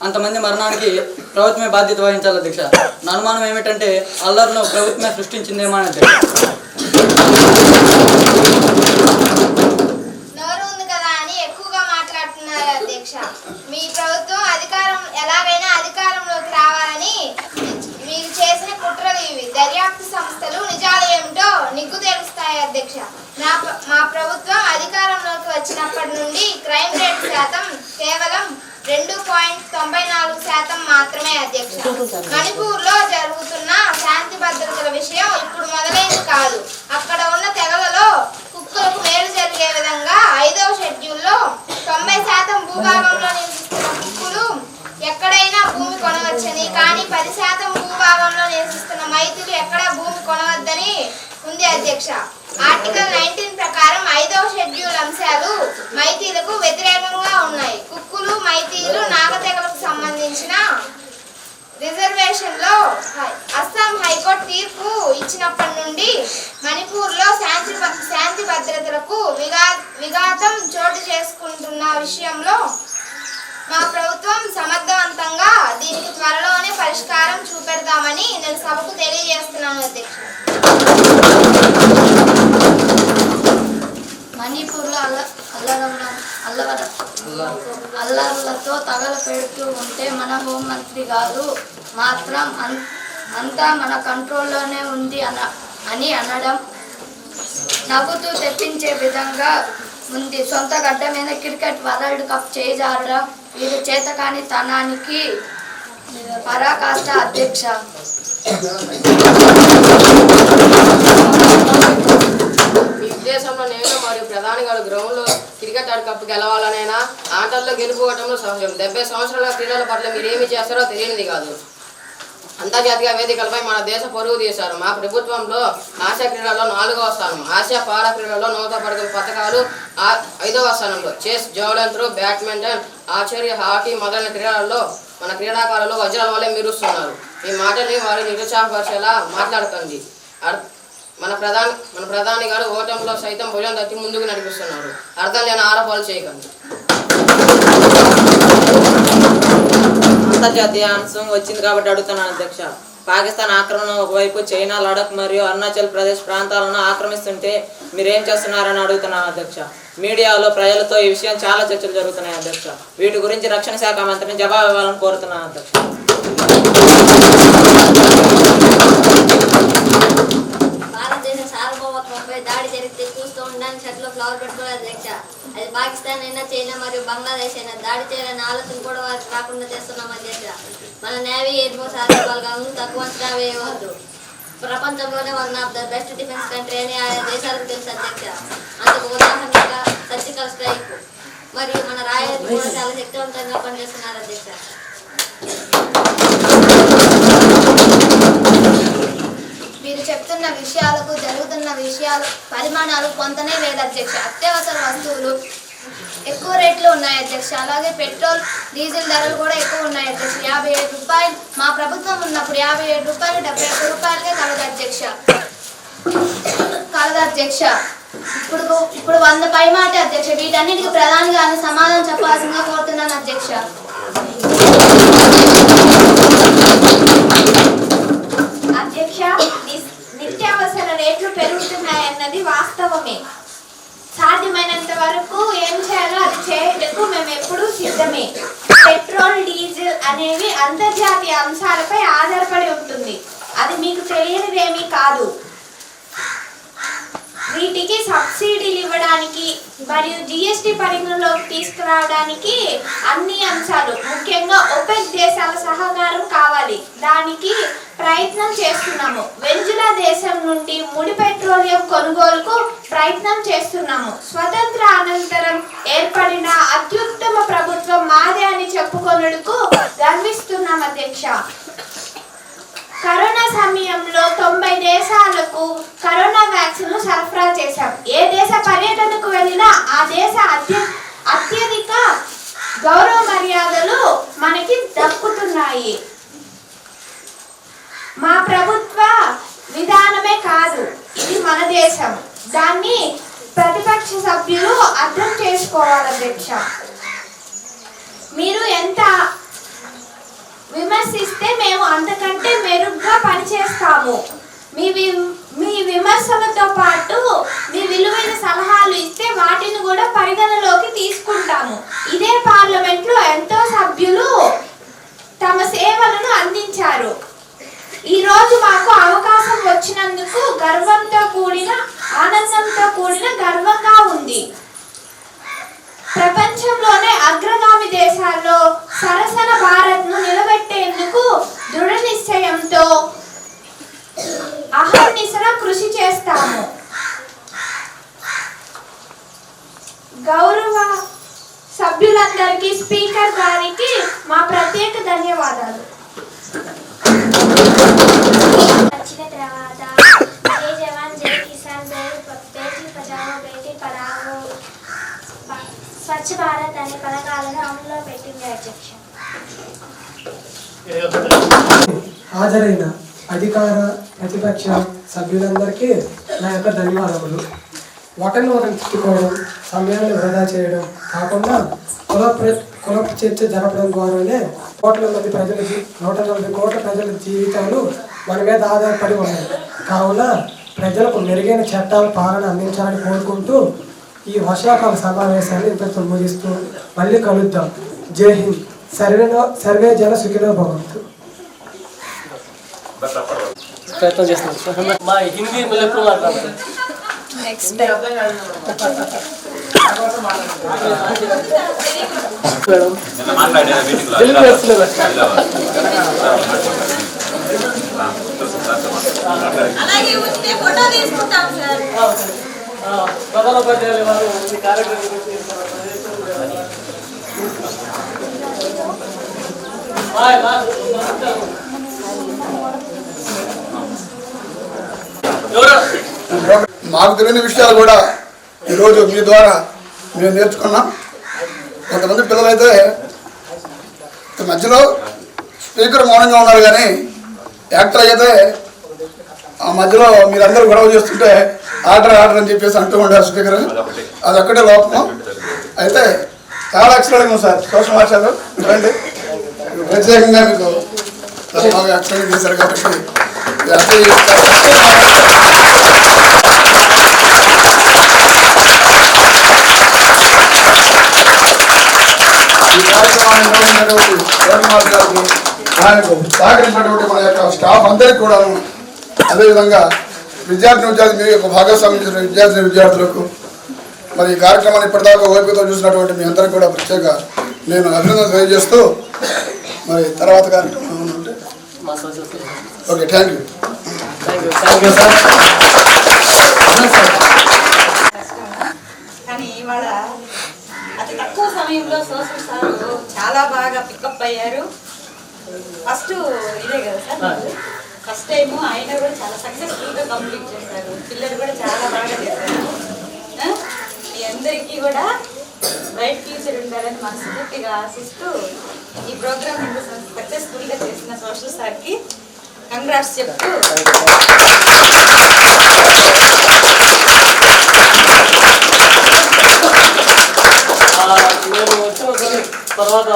అంతమంది మరణానికి ప్రభుత్వమే బాధ్యత వహించాలి అధ్యక్ష. నా అనుమానం ఏమిటంటే అల్లర్ను ప్రభుత్వమే సృష్టించిందేమో అని అధ్యక్ష. నోరు ఉంది కదా అని ఎక్కువగా మాట్లాడుతున్నారు అధ్యక్ష. మీ ప్రభుత్వం ఎలాగైనా అధికారంలోకి రావాలని మీరు చేసిన కుట్రలు ఇవి. దర్యాప్తు సంస్థలు నిజాలు ఏమిటో నిగ్గు తెలుస్తాయి అధ్యక్ష. మా ప్రభుత్వం అధికారంలోకి వచ్చినప్పటి నుండి క్రైమ్ రేట్ శాతం కేవలం 2.94% మాత్రమే అధ్యక్ష. మణిపూర్లో జరుగుతున్న శాంతి భద్రతల విషయం ఇప్పుడు మొదలైంది కాదు. అక్కడ ఉన్న తెగలలో కుక్కలకు మేలు జరిగే విధంగా 5వ షెడ్యూల్లో 90% భూభాగంలో నివసిస్తున్న కుక్కులు ఎక్కడైనా భూమి కొనవచ్చని, కానీ 10% భూభాగంలో నివసిస్తున్న మైతులు ఎక్కడా భూమి కొనవద్దని ఉంది అధ్యక్ష. ఆర్టికల్ 19 ప్రకారం 5వ షెడ్యూల్ అంశాలు మైతీలకు వ్యతిరేకంగా ఉన్నాయి. కుక్కులు, మైతీలు, నాగతెగలకు సంబంధించిన రిజర్వేషన్లో అస్సాం హైకోర్టు తీర్పు ఇచ్చినప్పటి నుండి మణిపూర్లో శాంతి భద్రతలకు విఘాతం చోటు చేసుకుంటున్న విషయంలో మా ప్రభుత్వం సమర్థవంతంగా దీనికి త్వరలోనే పరిష్కారం చూపెడతామని నేను సభకు తెలియజేస్తున్నాను అధ్యక్ష. మణిపూర్లో బాంబులతో తగలపెడుతూ ఉంటే మన హోంమంత్రి గారు మాత్రం అంతా మన కంట్రోల్లోనే ఉంది అని అనడం నవ్వుతూ తెప్పించే విధంగా ఉంది. సొంత గడ్డ మీద క్రికెట్ వరల్డ్ కప్ చేజారడం వీరి చేతకాని తనానికి పరాకాష్ట అధ్యక్ష. ఈ ఉద్దేశంలో నేను మరియు ప్రధాని గారు గ్రౌండ్లో క్రికెట్ వరల్డ్ కప్ గెలవాలనైనా ఆటల్లో గెలుపుకోవటంలో సహజం. 70 సంవత్సరాల క్రీడల పట్ల మీరు ఏమి చేస్తారో తెలియనిది కాదు. అంతర్జాతీయ వేదికలపై మన దేశ పరుగు తీశారు. మా ప్రభుత్వంలో ఆసియా క్రీడల్లో 4వ స్థానం, ఆసియా పారా క్రీడల్లో 100 పడకల పథకాలు 5వ స్థానంలో, chess, javelin throw, badminton, archery, hockey మొదలైన క్రీడలలో మన క్రీడాకారులు వజ్రాల వల్లే మెరుస్తున్నారు. ఈ మాటని వారు నిరుత్సాహపరిచేలా మాట్లాడకండి. మన ప్రధాని గారు ఓటంలో సైతం భుజం తట్టి ముందుకు నడిపిస్తున్నారు. అర్థం లేని ఆరోపణలు చేయకండి. అంతర్జాతీయ అంశం వచ్చింది కాబట్టి అడుగుతున్నాను అధ్యక్ష. పాకిస్తాన్ ఆక్రమణ ఒకవైపు, చైనా, లడఖ్ మరియు అరుణాచల్ ప్రదేశ్ ప్రాంతాలను ఆక్రమిస్తుంటే మీరేం చేస్తున్నారని అడుగుతున్నాను అధ్యక్ష. మీడియాలో ప్రజలతో ఈ విషయం చాలా చర్చలు జరుగుతున్నాయి అధ్యక్ష. వీటి గురించి రక్షణ శాఖ మంత్రిని జవాబు ఇవ్వాలని కోరుతున్నాను అధ్యక్ష. భారతదేశ సార్వభౌమత్వంపై దాడి జరిగితే చూస్తూ ఉండడానికి షర్ట్లో ఫ్లవర్ పెట్టుకోవాలి అధ్యక్ష. అది పాకిస్తాన్ అయినా, చైనా మరియు బంగ్లాదేశ్ అయినా దాడి చేయాలని ఆలోచన కూడా వారికి రాకుండా చేస్తున్నాం అధ్యక్ష. మన నేవీ, ఎయిర్ ఫోర్స్, ఆర్మీ బలగాలను తక్కువ అంచనా వేయవద్దు. ప్రపంచంలోనే 1 of the best defence country అని ఆయా దేశాలకు తెలుసు అధ్యక్ష. అందుకు ఉదాహరణగా సర్జికల్ స్ట్రైక్ మరియు మన రాయలు కూడా చాలా శక్తివంతంగా పనిచేస్తున్నారు అధ్యక్ష. మీరు చెప్తున్న విషయాలకు జరుగుతున్న విషయాలు పరిమాణాలు కొంతనే లేదు అధ్యక్ష. అత్యవసర వస్తువులు ఎక్కువ రేట్లు ఉన్నాయి అధ్యక్ష. అలాగే పెట్రోల్, డీజిల్ ధరలు కూడా ఎక్కువ ఉన్నాయి అధ్యక్ష. 57 రూపాయలు మా ప్రభుత్వం ఉన్నప్పుడు 57 రూపాయలు 71 రూపాయలకే కలదు అధ్యక్ష. ఇప్పుడు 100 పై మాట అధ్యక్ష. వీటన్నిటికీ ప్రధాని గారిని సమాధానం చెప్పాల్సిందిగా కోరుతున్నాను అధ్యక్ష. అధ్యక్ష, నిత్యావసర రేట్లు పెరుగుతున్నాయన్నది వాస్తవమే. సాధ్యమైనంత వరకు ఏం చేయాలో అది చేయటకు మేము ఎప్పుడూ సిద్ధమే. పెట్రోల్, డీజిల్ అనేవి అంతర్జాతీయ అంశాలపై ఆధారపడి ఉంటుంది. అది మీకు తెలియనిదేమీ కాదు. వీటికి సబ్సిడీలు ఇవ్వడానికి మరియు జిఎస్టీ పరిగణలోకి తీసుకురావడానికి అన్ని అంశాలు, ముఖ్యంగా ఒపెక్ దేశాల సహకారం కావాలి. దానికి ప్రయత్నం చేస్తున్నాము. వెనిజులా దేశం నుండి ముడి పెట్రోలియం కొనుగోలుకు ప్రయత్నం చేస్తున్నాము. స్వతంత్ర అనంతరం ఏర్పడిన అత్యుత్తమ ప్రభుత్వం మాదే అని చెప్పుకొనుటకు గర్విస్తున్నాం అధ్యక్ష. కరోనా సమయంలో 90 దేశాలకు కరోనా వ్యాక్సిన్లు సరఫరా చేశాం. ఏ దేశ పర్యటనకు వెళ్ళినా ఆ దేశ అత్యధిక గౌరవ మర్యాదలు మనకి దక్కుతున్నాయి. మా ప్రభుత్వ విధానమే కాదు, ఇది మన దేశం. దాన్ని ప్రతిపక్ష సభ్యులు అర్థం చేసుకోవాలి అధ్యక్ష. మీరు ఎంత విమర్శిస్తే మేము అంతకంటే మెరుగ్గా పనిచేస్తాము. మీ విమర్శలతో పాటు మీ విలువైన సలహాలు ఇస్తే వాటిని కూడా పరిగణలోకి తీసుకుంటాము. ఇదే పార్లమెంట్లో ఎంతో సభ్యులు తమ సేవలను అందించారు. ఈరోజు మాకు అవకాశం వచ్చినందుకు ఆనందంతో కూడిన గర్వంగా ఉంది. ప్రపంచంలోనే అగ్రగామి దేశాల్లో సరసన భారత్ను నిలబెట్టేందుకు దృఢ నిశ్చయంతో అహర్నిశల కృషి చేస్తాము. గౌరవ సభ్యులందరికీ, స్పీకర్ గారికి మా ప్రత్యేక ధన్యవాదాలు. వచ్చిన తర్వాత జై జవాన్ జై కిసాన్, బేటీ బచావో బేటీ పడావో, స్వచ్ఛ భారత్ అనే పథకాలను అమలులో పెట్టింది అధ్యక్ష. హాజరైన అధికార ప్రతిపక్ష సభ్యులందరికీ నా యొక్క ధన్యవాదములు. ఒకరిని తిట్టుకోవడం, సమయాన్ని వృధా చేయడం కాకుండా కుల చర్చ జరపడం ద్వారానే 140 కోట్ల ప్రజల జీవితాలు మన మీద ఆధారపడి ఉన్నాయి. కావున ప్రజలకు మెరుగైన చట్టాల పాలన అందించాలని కోరుకుంటూ ఈ వర్షాకాల సమావేశాన్ని ఇంతతో ముగిస్తూ మళ్ళీ కలుద్దాం. జై హింద్. సర్వే జన సుఖినో భవంతు. ప్రయత్నం చేస్తున్నాం. మా హిందీ మళ్ళీ ఎప్పుడు మాట్లాడతాం. నెక్స్ట్ టైం ప్రధానోపాధ్యాయులు వారు ఈ కార్యక్రమం మాకు తెలియని విషయాలు కూడా ఈరోజు మీ ద్వారా మేము నేర్చుకున్నాం. కొంతమంది పిల్లలైతే మధ్యలో స్పీకర్ మౌనంగా ఉన్నారు, కానీ యాక్టర్ అయితే ఆ మధ్యలో మీరందరూ గొడవ చేస్తుంటే ఆర్డర్ అని చెప్పేసి అంటూ ఉండారు స్పీకర్. అది ఒక్కటే లోపం. అయితే చాలా ఎక్సలెంట్గా ఉంది సార్. సోషల్ మార్చాలు రండి, ప్రత్యేకంగా మీకు బాగా ఎక్సలెంట్ చేశారు కాబట్టి ఈ కార్యక్రమాన్ని నిర్వహించినటువంటి ఆయనకు సహకరించినటువంటి మన యొక్క స్టాఫ్ అందరికీ కూడా, అదేవిధంగా విద్యార్థి మీ యొక్క భాగస్వామ్యం విద్యార్థులకు మరి ఈ కార్యక్రమాన్ని ఇప్పటిదాకా ఓపికతో చూసినటువంటి మీ అందరికీ కూడా ప్రత్యేక నేను అభినందన తెలియజేస్తూ మరి తర్వాత కార్యక్రమం ఉంటే ఓకే. Thank you. కానీ ఇవాళ అతి తక్కువ సమయంలో సోషల్ సార్ చాలా బాగా పికప్ అయ్యారు. ఫస్ట్ ఇదే కదా సార్, ఫస్ట్ టైము ఆయన కూడా చాలా సక్సెస్ఫుల్గా కంప్లీట్ చేశారు. పిల్లలు కూడా చాలా బాగా చేశారు. మీ అందరికీ కూడా బ్రైట్ ఫ్యూచర్ ఉండాలని మనస్ఫూర్తిగా ఆశిస్తూ ఈ ప్రోగ్రామ్ ఇంత సక్సెస్ఫుల్గా చేసిన సోషల్ సార్కి కంగ్రాట్స్ చెప్తూ మేము వచ్చిన తర్వాత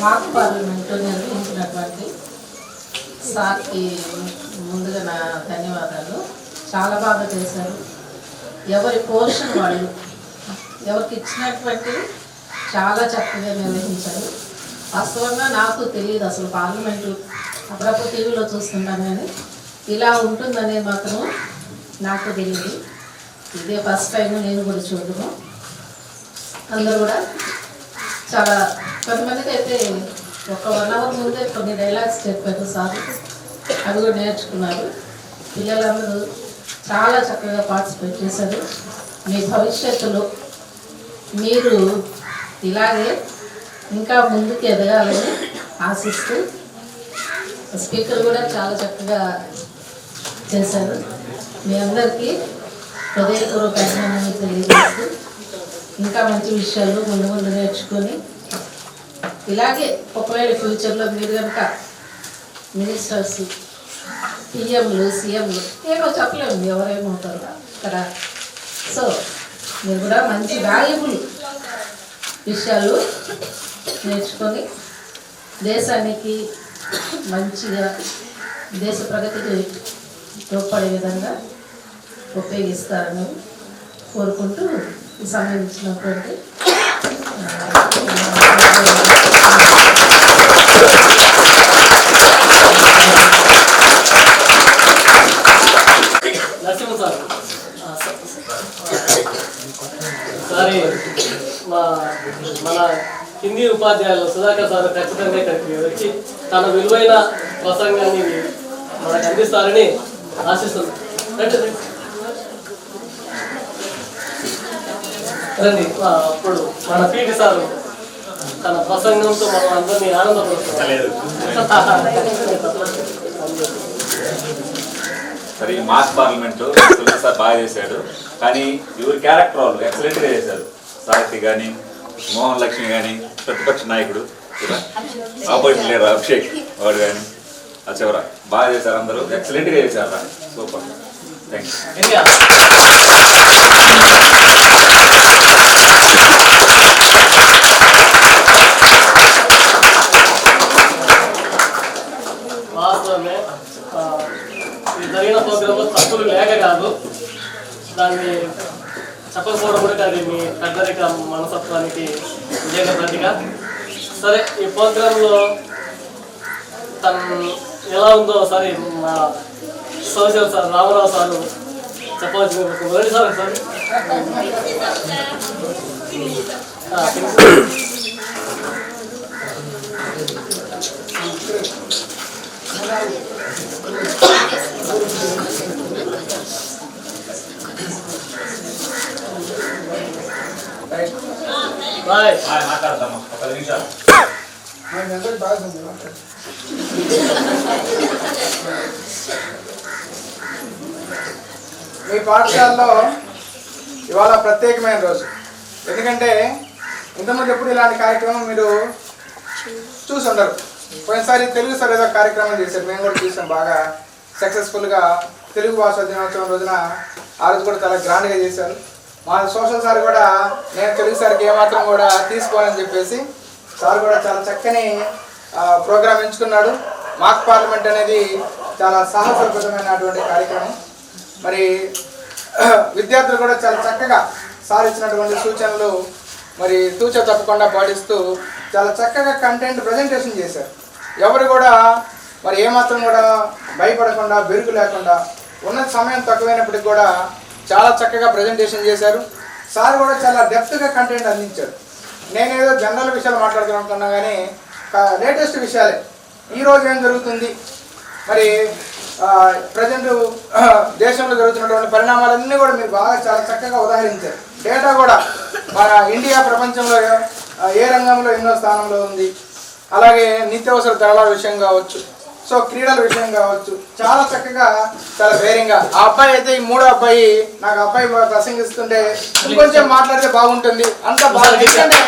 మాక్ పార్లమెంటు నిర్వహించినటువంటి సార్కి ముందుగా నా ధన్యవాదాలు. చాలా బాగా చేశారు. ఎవరి పోర్షన్ వాళ్ళు ఎవరికి ఇచ్చినటువంటి చాలా చక్కగా నిర్వహించారు. వాస్తవంగా నాకు తెలియదు అసలు పార్లమెంటు, అప్పుడప్పుడు టీవీలో చూస్తుంటాను, కానీ ఇలా ఉంటుందనేది మాత్రం నాకు తెలియదు. ఇదే ఫస్ట్ టైం నేను కూడా చూడము. అందరూ కూడా చాలా కొంతమందికి అయితే ఒక 1 అవర్ ముందే కొన్ని డైలాగ్స్ చెప్పారు సార్, అవి కూడా నేర్చుకున్నారు. పిల్లలందరూ చాలా చక్కగా పార్టిసిపేట్ చేశారు. మీ భవిష్యత్తులో మీరు ఇలాగే ఇంకా ముందుకు ఎదగాలని ఆశిస్తూ, స్పీకర్ కూడా చాలా చక్కగా చేశారు. మీ అందరికీ హృదయపూర్వక అభినందనలు తెలియజేస్తూ ఇంకా మంచి విషయాలు ముందు ముందు నేర్చుకొని ఇలాగే ఒకవేళ ఫ్యూచర్లో మీరు కనుక మినిస్టర్స్, పిఎంలు, సీఎంలు ఏమో చెప్పలేము ఎవరేమవుతారు కదా. సో మీరు కూడా మంచి వాల్యుబుల్ విషయాలు నేర్చుకొని దేశానికి మంచిగా దేశ ప్రగతికి తోడ్పడే విధంగా ఉపయోగిస్తారని కోరుకుంటూ ఈ సమయం ఇచ్చినటువంటి నరసింహ సార్ సారీ మన హిందీ ఉపాధ్యాయులు సుధాకర్ సార్ ఖచ్చితంగా ఇక్కడికి వచ్చి తన విలువైన ప్రసంగాన్ని మనకు అందిస్తారని ఆశిస్తున్నాం. రండి. అప్పుడు మన పీటీ సార్ తన ప్రసంగంతో మనం అందరినీ ఆనందపరుస్తాం. సరే, మాస్ పార్లమెంటు సార్ బాగా చేశాడు, కానీ ఎవరి క్యారెక్టర్ వాళ్ళు ఎక్సలెంట్గా చేశారు. సారథి కానీ, మోహన్ లక్ష్మి కానీ, ప్రతిపక్ష నాయకుడు ఆపోజిట్ లీడర్ అభిషేక్ వాడు కానీ, ఆ చివర బాగా చేశారు. అందరూ ఎక్సలెంట్గా చేశారు. సూపర్. Thank you. వాస్తవమే లేక కాదు, దాన్ని చెప్పకపోవడం కూడా అది మీ పెద్దరిక మనస్తత్వానికి నిజంగా ప్రతిగా. సరే, ఈ ప్రోగ్రాంలో తను ఎలా ఉందో ఒకసారి మా సోషల్ సార్ రామారావు సార్ చెప్పవచ్చు. మొదటి సార్ సార్ బాయ్ మాట్లాడదాము ఒక 10 నిమిషాలు. మీ పాఠశాలలో ఇవాళ ప్రత్యేకమైన రోజు. ఎందుకంటే ఇంతకుముందు ఎప్పుడు ఇలాంటి కార్యక్రమం మీరు చూసి ఉండరు. పోయినసారి తెలుగు సార్ ఏదో కార్యక్రమం చేశారు, మేము కూడా చూసాం. బాగా సక్సెస్ఫుల్గా తెలుగు భాషా దినోత్సవం రోజున ఆ రోజు కూడా చాలా గ్రాండ్గా చేశారు. మా సోషల్ సార్ కూడా నేను తెలుగు సార్కి ఏమాత్రం కూడా తీసుకోవాలని చెప్పేసి సార్ కూడా చాలా చక్కని ప్రోగ్రాం ఎంచుకున్నాడు. మాక్ పార్లమెంట్ అనేది చాలా సాహసోపేతమైనటువంటి కార్యక్రమం. మరి విద్యార్థులు కూడా చాలా చక్కగా సార్ ఇచ్చినటువంటి సూచనలు మరి తూచ తప్పకుండా పాటిస్తూ చాలా చక్కగా కంటెంట్ ప్రజెంటేషన్ చేశారు. ఎవరు కూడా మరి ఏమాత్రం కూడా భయపడకుండా, బెరుకు లేకుండా, ఉన్న సమయం తక్కువైనప్పటికి కూడా చాలా చక్కగా ప్రజెంటేషన్ చేశారు. సార్ కూడా చాలా డెప్త్గా కంటెంట్ అందించారు. నేనేదో జనరల్ విషయాలు మాట్లాడుతున్నా కానీ లేటెస్ట్ విషయాలే. ఈరోజు ఏం జరుగుతుంది, మరి ప్రజెంట్ దేశంలో జరుగుతున్నటువంటి పరిణామాలన్నీ కూడా మీరు బాగా చాలా చక్కగా ఉదాహరించారు. డేటా కూడా మన ఇండియా ప్రపంచంలో ఏ రంగంలో ఎన్నో స్థానంలో ఉంది, అలాగే నిత్యావసర ధరల విషయం కావచ్చు, సో క్రీడల విషయం కావచ్చు, చాలా చక్కగా చాలా ధైర్యంగా. ఆ అబ్బాయి అయితే ఈ మూడో అబ్బాయి, నాకు అబ్బాయి ప్రసంగిస్తుంటే ఇంకొంచెం మాట్లాడితే బాగుంటుంది అంత బాగా. ఎందుకంటే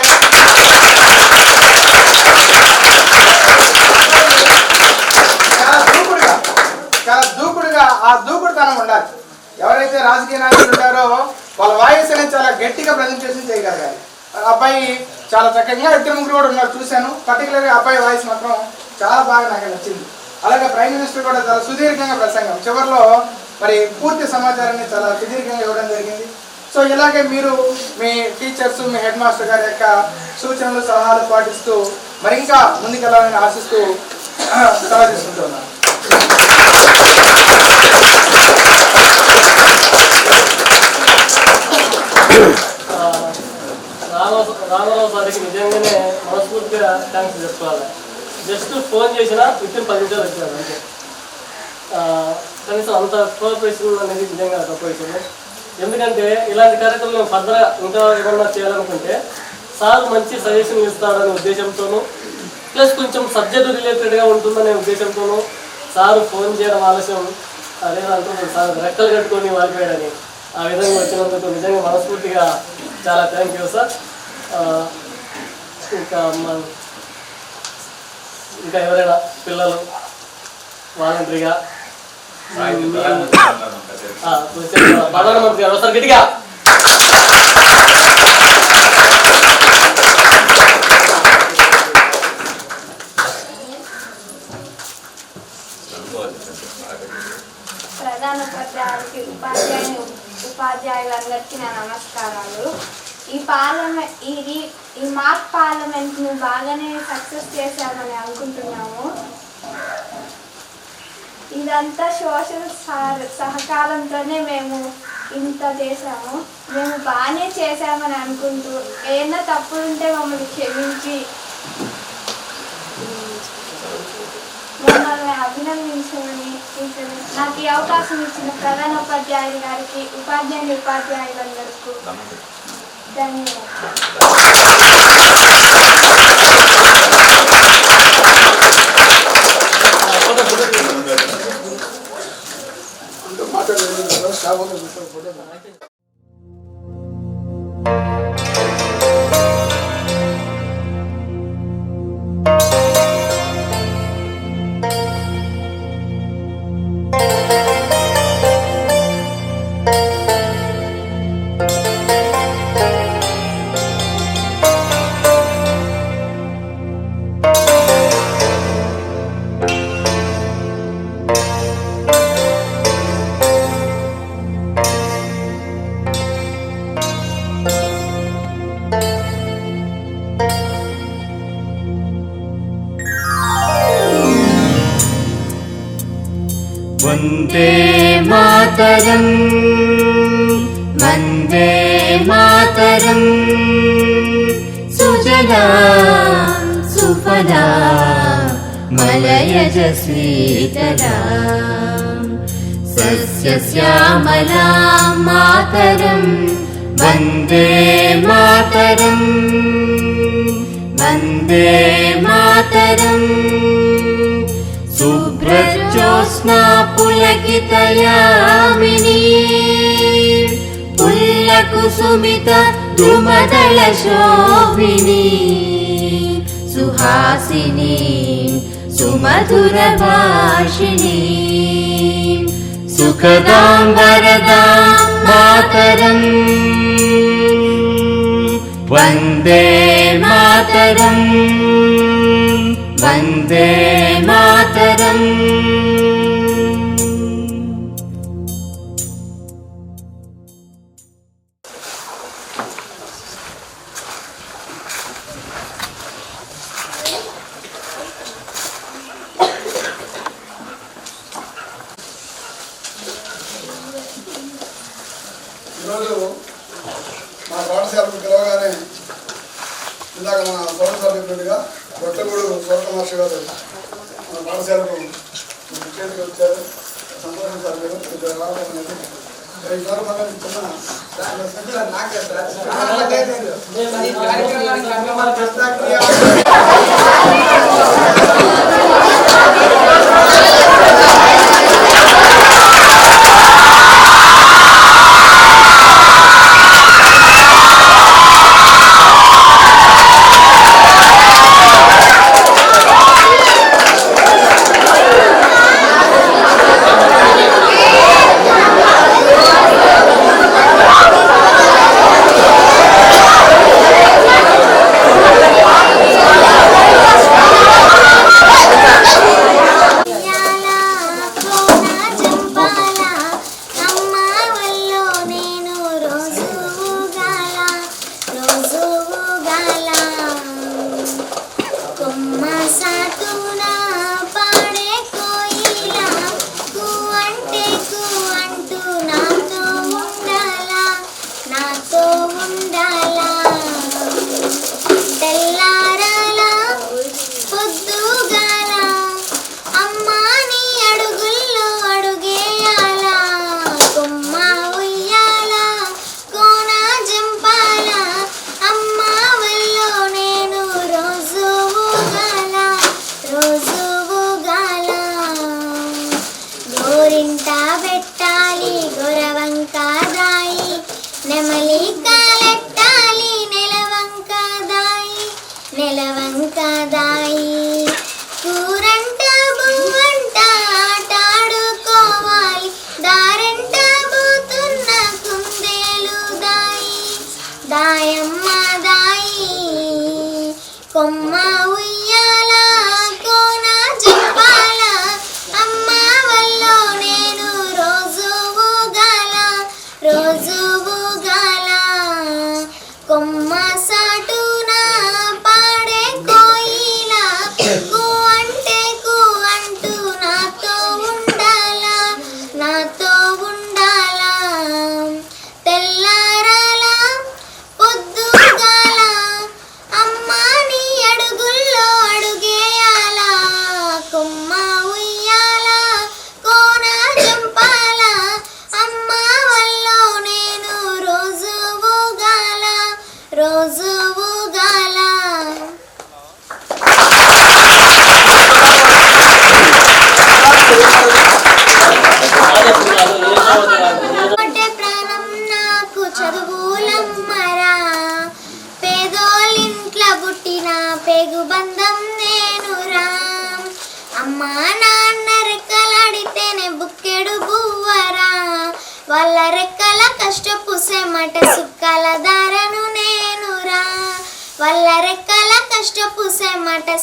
చాలా దూకుడుగా ఆ దూకుడుతనం ఉండాలి. ఎవరైతే రాజకీయ నాయకులు ఉంటారో వాళ్ళ వాయిస్ అనేది చాలా గట్టిగా ప్రజెంటేషన్ చేయగలగాలి. అబ్బాయి చాలా చక్కగా, 2-3 కూడా ఉన్నారు చూశాను. పర్టికులర్గా అబ్బాయి వాయిస్ మాత్రం చాలా బాగా నాకు నచ్చింది. అలాగే ప్రైమ్ మినిస్టర్ కూడా చాలా సుదీర్ఘంగా ప్రసంగం, చివరిలో మరి పూర్తి సమాచారాన్ని చాలా సుదీర్ఘంగా ఇవ్వడం జరిగింది. సో ఇలాగే మీరు మీ టీచర్స్, మీ హెడ్ మాస్టర్ గారి యొక్క సూచనలు, సలహాలు పాటిస్తూ మరి ఇంకా ముందుకెళ్ళాలని ఆశిస్తూ సలహా తీసుకుంటున్నాను. రామారావు సార్కి నిజంగానే మనస్ఫూర్తిగా థ్యాంక్స్ చెప్పుకోవాలి. జస్ట్ ఫోన్ చేసినా వితిన్ 10 నిమిషాలు వచ్చారు అంతే. కనీసం అంత కోఆపరేషన్ అనేది నిజంగా తక్కువ. ఎందుకంటే ఇలాంటి కార్యక్రమాలు మేము ఫర్దర్గా ఇంకా ఏమన్నా చేయాలనుకుంటే సార్ మంచి సజెషన్ ఇస్తాడనే ఉద్దేశంతోనూ, ప్లస్ కొంచెం సబ్జెక్టు రిలేటెడ్గా ఉంటుందనే ఉద్దేశంతోనూ సార్ ఫోన్ చేయడం ఆలస్యం అదేనంటూ సార్ రెక్కలు కట్టుకొని వాలిపోయాడని ఆ విధంగా వచ్చినందుకు నిజంగా మనస్ఫూర్తిగా చాలా థ్యాంక్ యూ సార్. ఇంకా ఎవరైనా పిల్లలు వాలంటరీగా ప్రధానమంత్రి గారు సార్ గట్టిగా ప్రధానోపాధ్యాయులకి, ఉపాధ్యాయులందరికీ నా నమస్కారాలు. ఈ మాక్ పార్లమెంట్ను బాగానే సక్సెస్ చేశామని అనుకుంటున్నాము. ఇదంతా సోషల్ సహకారంతోనే మేము ఇంత చేశాము. మేము బాగానే చేశామని అనుకుంటూ ఏదైనా తప్పులుంటే మమ్మల్ని క్షమించి మమ్మల్ని అభినందించమని నాకు ఈ అవకాశం ఇచ్చిన ప్రధానోపాధ్యాయులు గారికి, ఉపాధ్యాయులందరికీ మాతరం వందే మాతరం సుజలా సుఫలా మలయజ శ్రీతలా సస్యశ్యామలా మాతరం వందే మాతరం వందే మాతరం శుభ్రజ్యోత్స్నా పులకితయామినీ పుల్లకుసుమిత ద్రుమదళ శోభినీ సుహాసినీ సుమధుర భాషిణీ సుఖదాం వరదాం మాతరం వందే మాతరం వందే మాతరం. ఈరోజు మా పాఠశాలకు పిలవగానే ఇందాక మన సోదరు చెప్పినట్టుగా కొట్టగూడు సూర్యకుమార్ గారు మన పాఠశాలకు చేతికి వచ్చారు. సంతోషించారు మీరు ఇక్కడ రావడం అనేది. ఈ సందర్భంగా చిన్న నాకే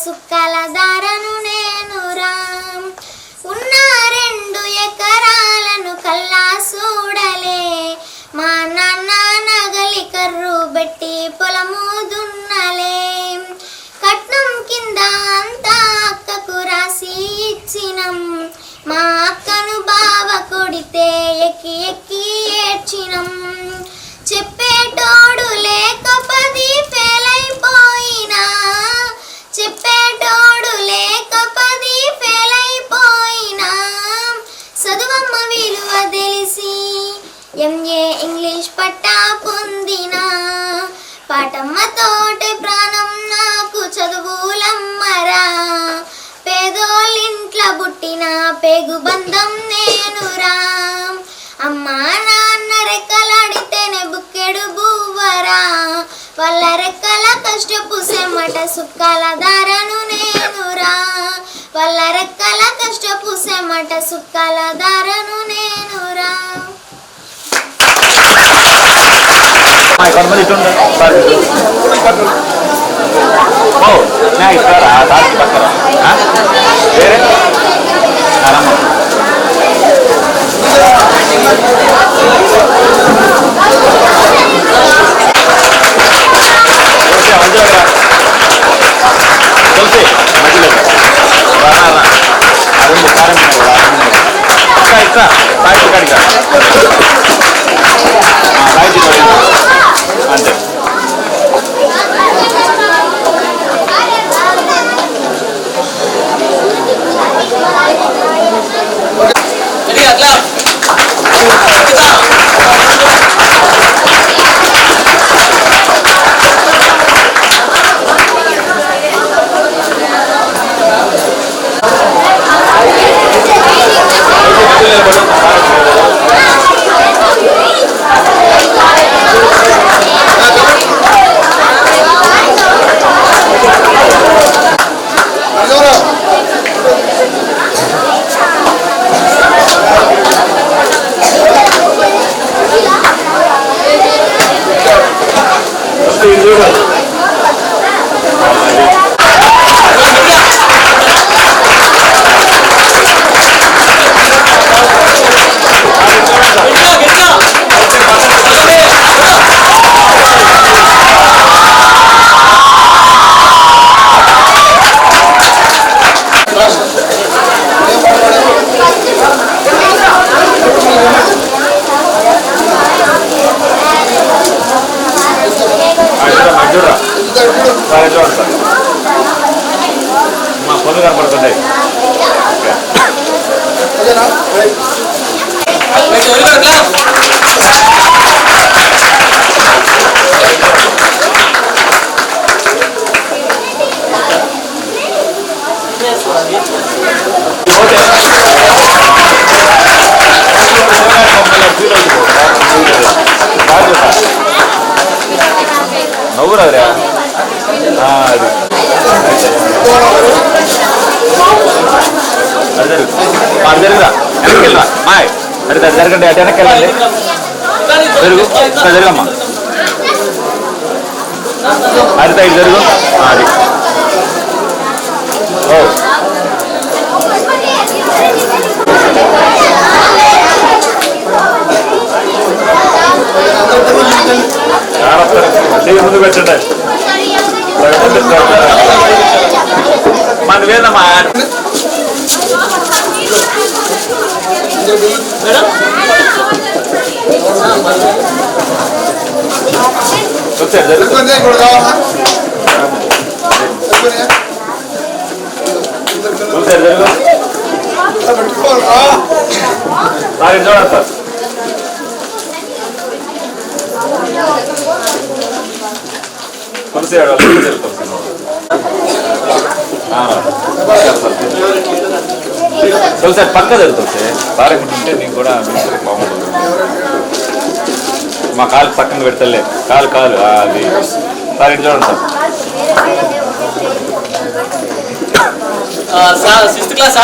సుక్కల దారను నేనురా ఉన్న 2 ఎకరాలను కల్లా చూడలే మా నాన్న నగలి కర్రు బెట్టి పొలము దున్నలే కట్నం కింద అంతా అక్కకు రాసి ఇచ్చినం మా అక్కను బావ కొడి అడిగితే ఎక్కి ఎక్కి ఏడ్చినం చెప్పేటోడు లేక 10 ఫెయిల్ అయిపోయినా చెప్పేటోడు లేక 10 ఫెయిల్ అయిపోయినా చదువమ్మ విలువ తెలిసి ఎంఏ ఇంగ్లీష్ పట్టా పొందినా పాటమ్మతోటి ప్రాణం నాకు చదువులమ్మరా పేదోళ్ళింట్ల పుట్టిన పేగు బంధం నేనురా అమ్మా నాన్న రెక్కలాడితేనే బుక్కెడు బువ్వరా వాళ్ళ రెక్కల కష్టపు సెమ్మట సుక్కల దారను నేనురా వాళ్ళ రెక్కల కష్టపు సెమ్మట సుక్కల దారను నేనురా. కొంతమంది వేరే అంతే మా పనులు కనపడుతున్నాయి. నవ్వురాదురా అది జరుగురా వెనక్కి వెళ్ళరా మాయ్ అది జరగండి అటు వెనక్కి వెళ్ళండి జరుగు జరగమ్మా అది సైడ్ జరుగు అది ఓ ముందు పెట్టండి మన వేదమ్మా వచ్చారు జరుగుతుంది జరుగు సార్ చూడండి సార్ కొలిసేవాడు సార్ పక్క జరుగుతుంది పారకుంటుంటే నీకు కూడా బాగుంటుంది. మా కాలు పక్కన పెడతలే కాలు అది సార్ ఇటు చూడండి సార్ 6th క్లాస్